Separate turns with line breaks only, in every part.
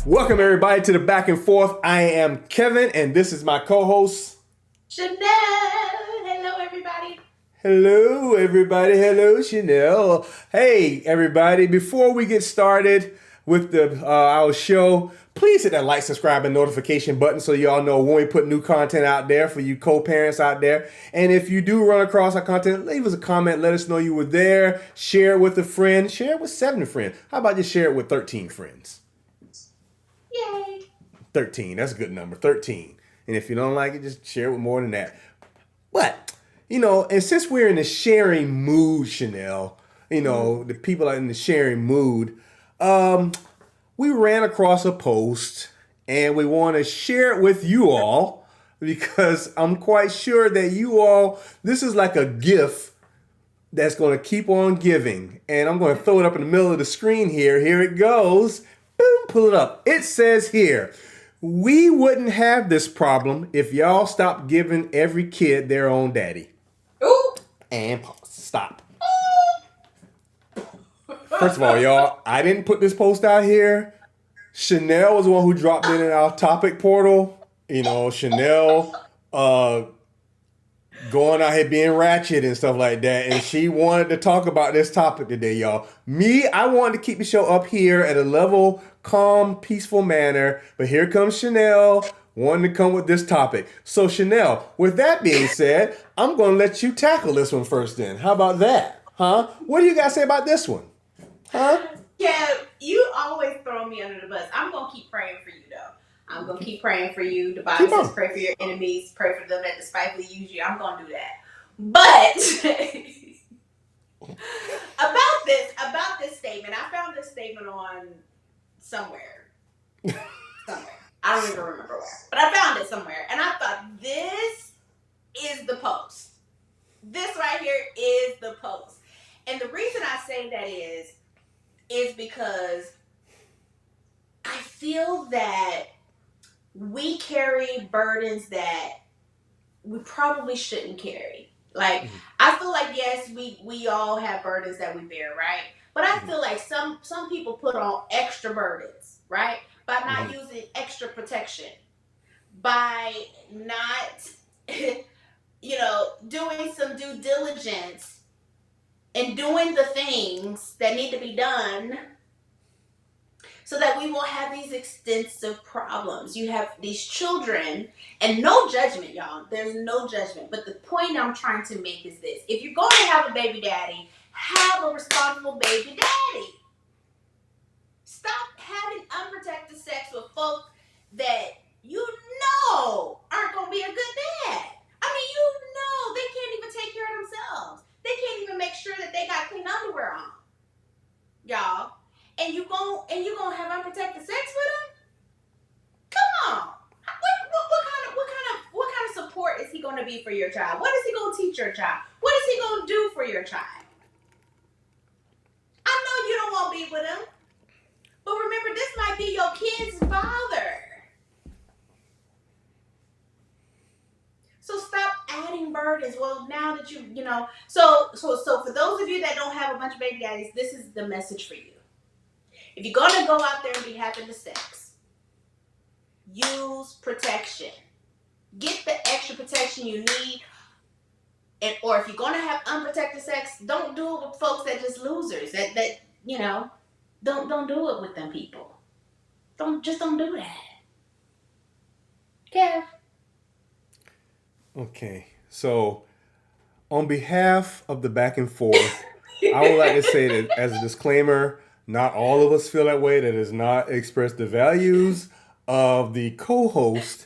Welcome everybody to the Back and Forth. I am Kevin, and this is my co-host.
Chanel. Hello, everybody.
Hello, everybody. Hello, Chanel. Hey, everybody. Before we get started with the our show, please hit that like, subscribe, and notification button so y'all know when we put new content out there for you co-parents out there. And if you do run across our content, leave us a comment. Let us know you were there. Share it with a friend. Share it with 7 friends. How about just share it with 13 friends?
Yay.
13. That's a good number. 13. And if you don't like it, just share it with more than that. But, and since we're in the sharing mood, Chanel, the people are in the sharing mood, um, we ran across a post and we want to share it with you all because I'm quite sure that you all, this is like a gift that's going to keep on giving. And I'm going to throw it up in the middle of the screen here. Here it goes. Boom, pull it up. It says here, we wouldn't have this problem if y'all stopped giving every kid their own daddy.
Ooh.
And pause. Stop. First of all, y'all, I didn't put this post out here. Chanel was the one who dropped it in our topic portal. Chanel going out here being ratchet and stuff like that. And she wanted to talk about this topic today, y'all. Me, I wanted to keep the show up here at a level, calm, peaceful manner. But here comes Chanel wanting to come with this topic. So Chanel, with that being said, I'm going to let you tackle this one first then. How about that? Huh? What do you guys say about this one? Huh?
Yeah, you always throw me under the bus. I'm going to keep praying for you, though. I'm going to keep praying for you. The Bible
Keep
says
on.
pray for your enemies, pray for them that despitefully use you. I'm going to do that. But about this statement, I found this statement on somewhere. Somewhere. I don't even remember where. But I found it somewhere. And I thought, this is the post. This right here is the post. And the reason I say that is because I feel that we carry burdens that we probably shouldn't carry. Like, I feel like, yes, we all have burdens that we bear, right? But I feel like some people put on extra burdens, right? By not using extra protection, by not doing some due diligence and doing the things that need to be done so that we won't have these extensive problems. You have these children, and no judgment, y'all. There's no judgment. But the point I'm trying to make is this. If you're going to have a baby daddy, have a responsible baby daddy. Stop having unprotected sex with folk that you know aren't going to be a good dad. I mean, they can't even take care of themselves. They can't even make sure that they got clean underwear on, y'all. And you gonna have unprotected sex with them? Come on. What kind of support is he gonna be for your child? What is he gonna teach your child? What is he gonna do for your child? I know you don't want to be with him, but remember, this might be your kid's father. So stop adding burdens. Well, now that so for those of you that don't have a bunch of baby daddies, this is the message for you. If you're gonna go out there and be having the sex, use protection. Get the extra protection you need. Or if you're gonna have unprotected sex, don't do it with folks that just losers. Don't do it with them people. Don't do that. Kev.
Okay. So, on behalf of the back and forth, I would like to say that as a disclaimer, not all of us feel that way. That does not express the values of the co-host.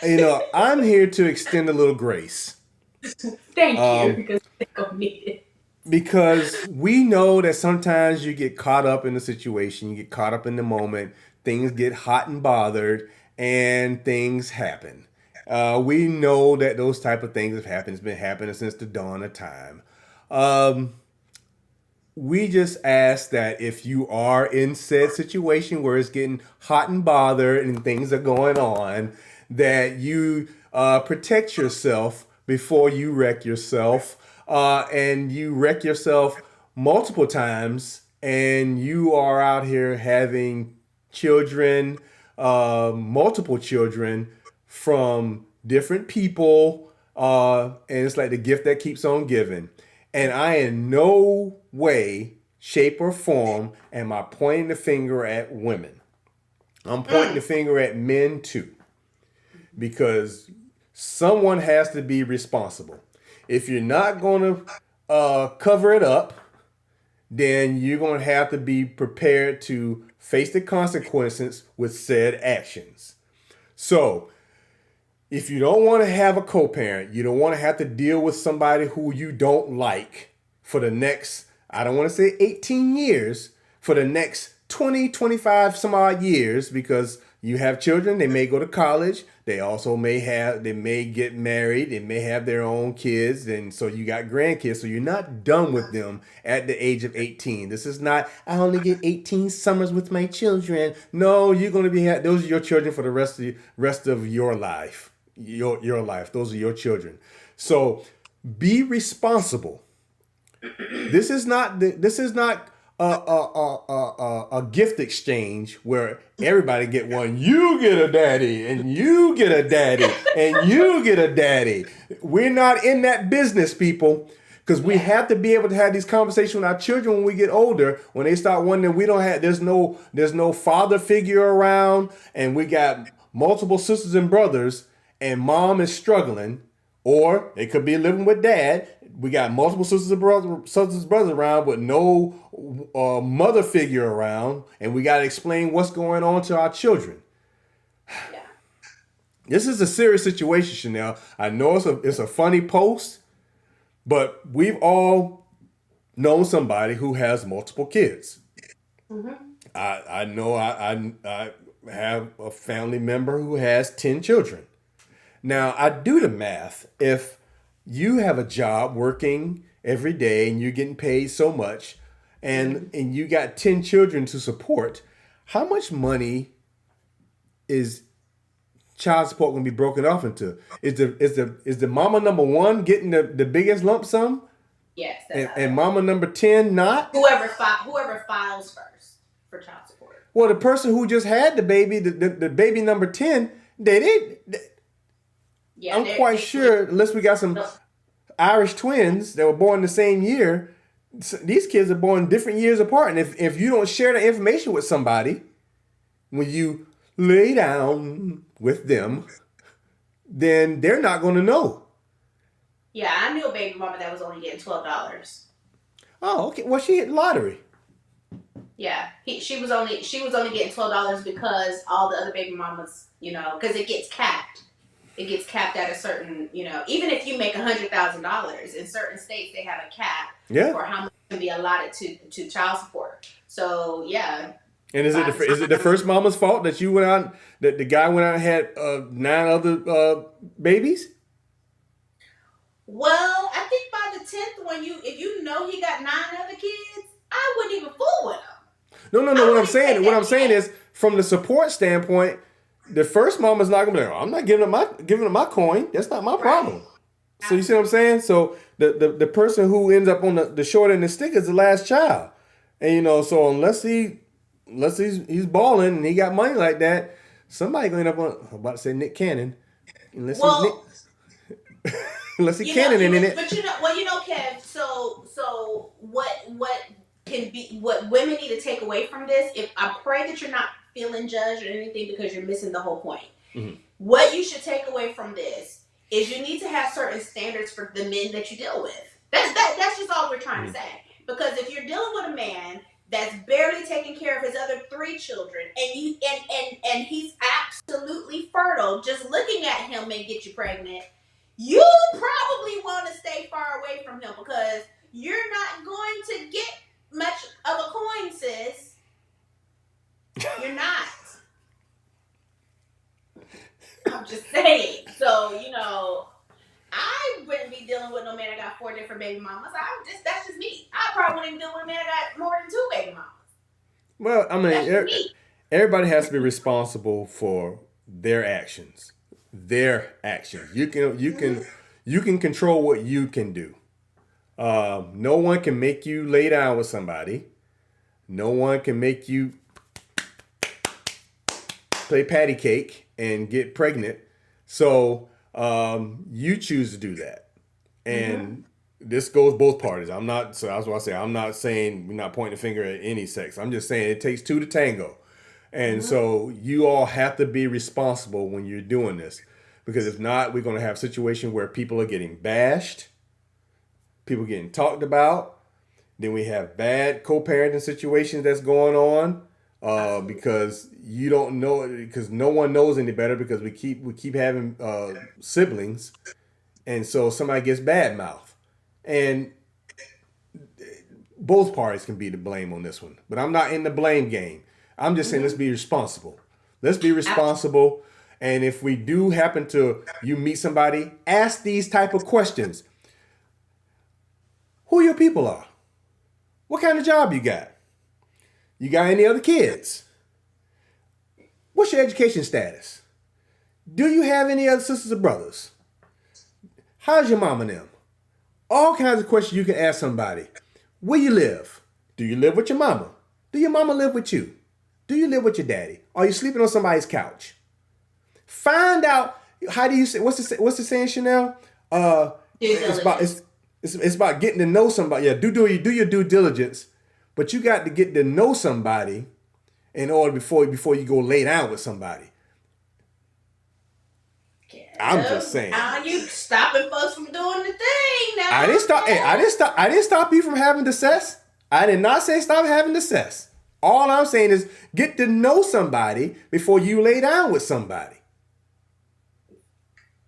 I'm here to extend a little grace.
Thank you,
Um,
because they gonna need it.
because we know that sometimes you get caught up in the situation, you get caught up in the moment, things get hot and bothered, and things happen. We know that those type of things have happened. It's been happening since the dawn of time. Um, we just ask that if you are in said situation where it's getting hot and bothered and things are going on, that you protect yourself before you wreck yourself. And you wreck yourself multiple times, and you are out here having children, multiple children from different people, and it's like the gift that keeps on giving. And I, in no way, shape, or form, am I pointing the finger at women. I'm pointing the finger at men too, because someone has to be responsible. If you're not going to cover it up, then you're going to have to be prepared to face the consequences with said actions. So, if you don't want to have a co-parent, you don't want to have to deal with somebody who you don't like for the next, I don't want to say 18 years, for the next 20, 25 some odd years, because you have children, they may go to college, they may get married, they may have their own kids, and so you got grandkids, so you're not done with them at the age of 18. This is not, I only get 18 summers with my children. No, you're going to be, those are your children for the rest of your life. Your life. Those are your children. So be responsible. This is not a gift exchange where everybody get one. You get a daddy, and you get a daddy, and you get a daddy. We're not in that business, people, because we have to be able to have these conversations with our children when we get older. When they start wondering, there's no father figure around, and we got multiple sisters and brothers, and mom is struggling, or they could be living with dad. We got multiple sisters and brothers around, but no mother figure around, and we got to explain what's going on to our children.
Yeah.
This is a serious situation, Chanel. I know it's a funny post, but we've all known somebody who has multiple kids.
Mm-hmm.
I know I have a family member who has 10 children. Now, I do the math. If you have a job working every day and you're getting paid so much, and you got 10 children to support, how much money is child support going to be broken off into? Is the mama number one getting the biggest lump sum?
Yes.
And mama number 10 not?
Whoever files first for child support.
Well, the person who just had the baby, the baby number 10, I'm quite sure, unless we got some Irish twins that were born the same year, these kids are born different years apart. And if you don't share the information with somebody, when you lay down with them, then they're not going to know.
Yeah, I knew a baby mama that was only getting $12.
Oh, okay. Well, she hit the lottery.
Yeah, she was only getting $12 because all the other baby mamas, because it gets capped. It gets capped at a certain, even if you make $100,000, in certain states they have a cap for how much can be allotted to child support. So yeah.
And is it the first mama's fault that you went out, that the guy went out and had 9 other babies?
Well, I think by the 10th one, if you know he got 9 other kids, I wouldn't even fool with him.
No. What I'm saying is, from the support standpoint, the first mom is not gonna be like, I'm not giving up my coin. That's not my problem. So you see what I'm saying? So the person who ends up on the short end of the stick is the last child. And so unless he's balling and he got money like that, somebody gonna end up on, I'm about to say Nick Cannon. Unless he's Cannon in it.
But Kev, so what women need to take away from this, if I pray that you're not feeling judged or anything, because you're missing the whole point. Mm-hmm. What you should take away from this is you need to have certain standards for the men that you deal with. That's just all we're trying to say. Because if you're dealing with a man that's barely taking care of his other 3 children, and he's absolutely fertile, just looking at him may get you pregnant, you probably want to stay far away from him, because you're not going to get much of a coin, sis. You're not. I'm just saying. So, I wouldn't be dealing with no man that got 4 different baby mamas. That's just me. I probably wouldn't deal with a man that got more than 2 baby mamas.
Well, I mean, everybody has to be responsible for their actions. You can control what you can do. No one can make you lay down with somebody. No one can make you play patty cake and get pregnant. So you choose to do that. And this goes both parties. I'm not, so that's what I say. I'm not saying, we're not pointing a finger at any sex. I'm just saying it takes two to tango. And so you all have to be responsible when you're doing this. Because if not, we're going to have a situation where people are getting bashed, people getting talked about. Then we have bad co-parenting situations that's going on because you don't know, because no one knows any better, because we keep having siblings. And so somebody gets bad mouth. And both parties can be to blame on this one. But I'm not in the blame game. I'm just saying let's be responsible. Let's be responsible. And if we do happen to, you meet somebody, ask these type of questions. Who your people are? What kind of job you got? You got any other kids? What's your education status? Do you have any other sisters or brothers? How's your mom and them? All kinds of questions you can ask somebody. Where you live? Do you live with your mama? Do your mama live with you? Do you live with your daddy? Are you sleeping on somebody's couch? Find out, how do you say, what's the saying, Chanel? It's about getting to know somebody. Yeah, do your due diligence, but you got to get to know somebody in order before you go lay down with somebody. I'm just saying.
You stopping folks from doing the thing now.
I didn't stop you from having the sex. I did not say stop having the sex. All I'm saying is get to know somebody before you lay down with somebody.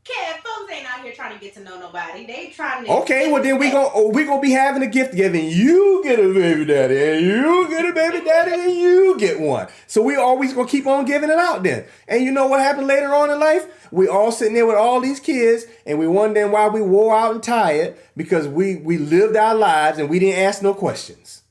Kev, folks ain't out here trying to get to know nobody. They trying to.
Okay, well then we gonna be having a gift giving. You get a baby daddy, and you get a baby daddy, and you get one. So we always gonna keep on giving it out then. And you know what happened later on in life? We all sitting there with all these kids, and we wondering why we wore out and tired because we lived our lives and we didn't ask no questions.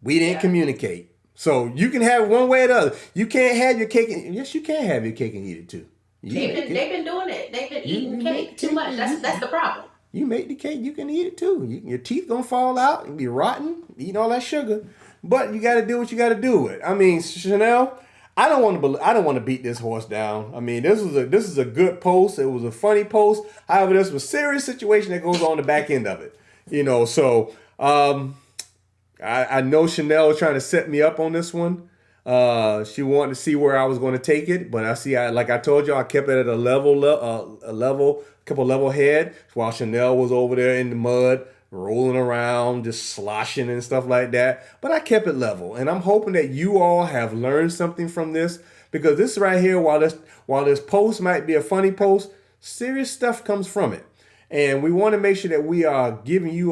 We didn't communicate. So you can have one way or the other. You can't have your cake. Yes, you can have your cake and eat it too.
They've been doing it. They've been eating cake too much. That's the problem.
You make the cake, you can eat it too. Your teeth gonna fall out and be rotten, eating all that sugar. But you got to do what you got to do with. I mean, Chanel, I don't want to beat this horse down. I mean, this is a good post. It was a funny post. However, there's a serious situation that goes on the back end of it. So I know Chanel was trying to set me up on this one. She wanted to see where I was going to take it, but like I told you, I kept it at a couple level head, while Chanel was over there in the mud, rolling around, just sloshing and stuff like that. But I kept it level, and I'm hoping that you all have learned something from this, because this right here, while this post might be a funny post, serious stuff comes from it. And we want to make sure that we are giving you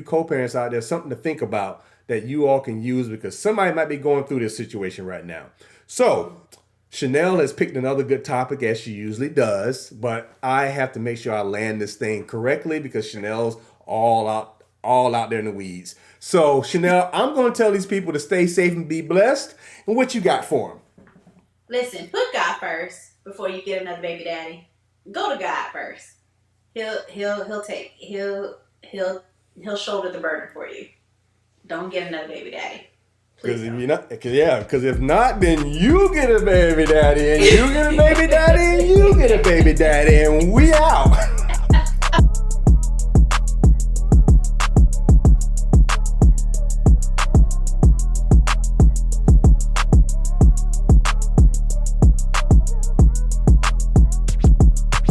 co-parents out there something to think about that you all can use, because somebody might be going through this situation right now. So Chanel has picked another good topic, as she usually does, but I have to make sure I land this thing correctly because Chanel's all out there in the weeds. So Chanel, I'm going to tell these people to stay safe and be blessed. And what you got for them?
Listen, put God first before you get another baby daddy. Go to God first. He'll shoulder the burden for you. Don't get another baby daddy. Because
if not, then you get a baby daddy, and you get a baby daddy, and you get a baby daddy, and we out.